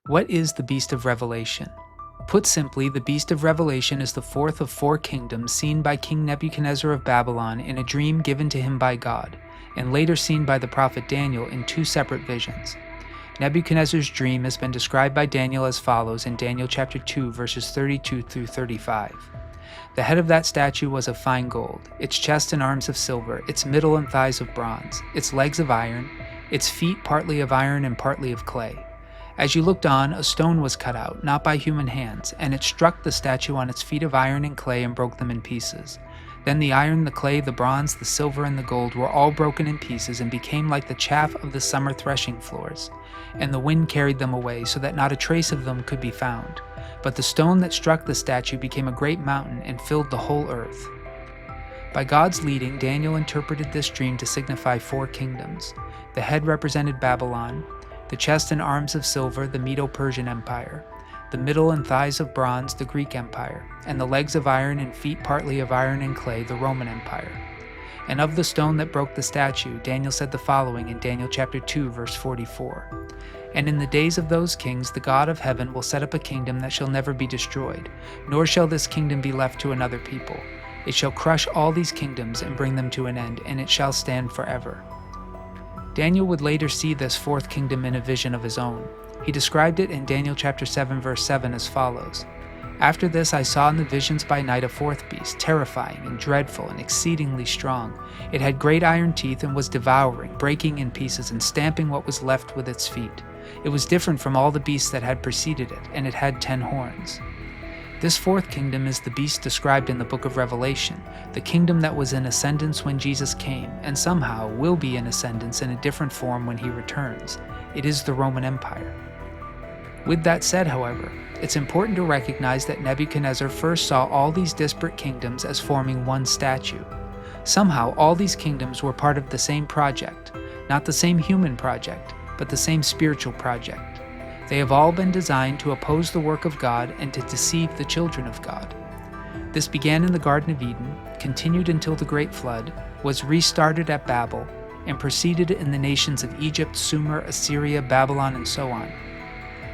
What is the Beast of Revelation? Put simply, the Beast of Revelation is the fourth of four kingdoms seen by King Nebuchadnezzar of Babylon in a dream given to him by God, and later seen by the prophet Daniel in two separate visions. Nebuchadnezzar's dream has been described by Daniel as follows in Daniel chapter 2 verses 32 through 35. The head of that statue was of fine gold, its chest and arms of silver, its middle and thighs of bronze, its legs of iron, its feet partly of iron and partly of clay. As you looked on, a stone was cut out, not by human hands, and it struck the statue on its feet of iron and clay and broke them in pieces. Then the iron, the clay, the bronze, the silver, and the gold were all broken in pieces and became like the chaff of the summer threshing floors. And the wind carried them away, so that not a trace of them could be found. But the stone that struck the statue became a great mountain and filled the whole earth. By God's leading, Daniel interpreted this dream to signify four kingdoms. The head represented Babylon, the chest and arms of silver, the Medo-Persian Empire, the middle and thighs of bronze, the Greek Empire, and the legs of iron and feet partly of iron and clay, the Roman Empire. And of the stone that broke the statue, Daniel said the following in Daniel chapter 2, verse 44. And in the days of those kings, the God of heaven will set up a kingdom that shall never be destroyed, nor shall this kingdom be left to another people. It shall crush all these kingdoms and bring them to an end, and it shall stand forever. Daniel would later see this fourth kingdom in a vision of his own. He described it in Daniel chapter 7 verse 7 as follows. After this I saw in the visions by night a fourth beast, terrifying and dreadful and exceedingly strong. It had great iron teeth and was devouring, breaking in pieces and stamping what was left with its feet. It was different from all the beasts that had preceded it, and it had 10 horns. This fourth kingdom is the beast described in the book of Revelation, the kingdom that was in ascendance when Jesus came, and somehow will be in ascendance in a different form when he returns. It is the Roman Empire. With that said, however, it's important to recognize that Nebuchadnezzar first saw all these disparate kingdoms as forming one statue. Somehow, all these kingdoms were part of the same project, not the same human project, but the same spiritual project. They have all been designed to oppose the work of God and to deceive the children of God. This began in the Garden of Eden, continued until the Great Flood, was restarted at Babel, and proceeded in the nations of Egypt, Sumer, Assyria, Babylon, and so on.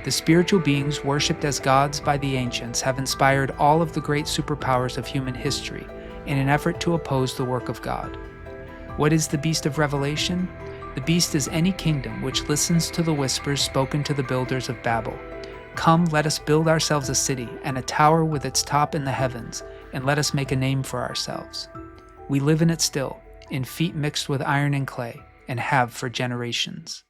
The spiritual beings worshipped as gods by the ancients have inspired all of the great superpowers of human history in an effort to oppose the work of God. What is the Beast of Revelation? The beast is any kingdom which listens to the whispers spoken to the builders of Babel. Come, let us build ourselves a city and a tower with its top in the heavens, and let us make a name for ourselves. We live in it still, in feet mixed with iron and clay, and have for generations.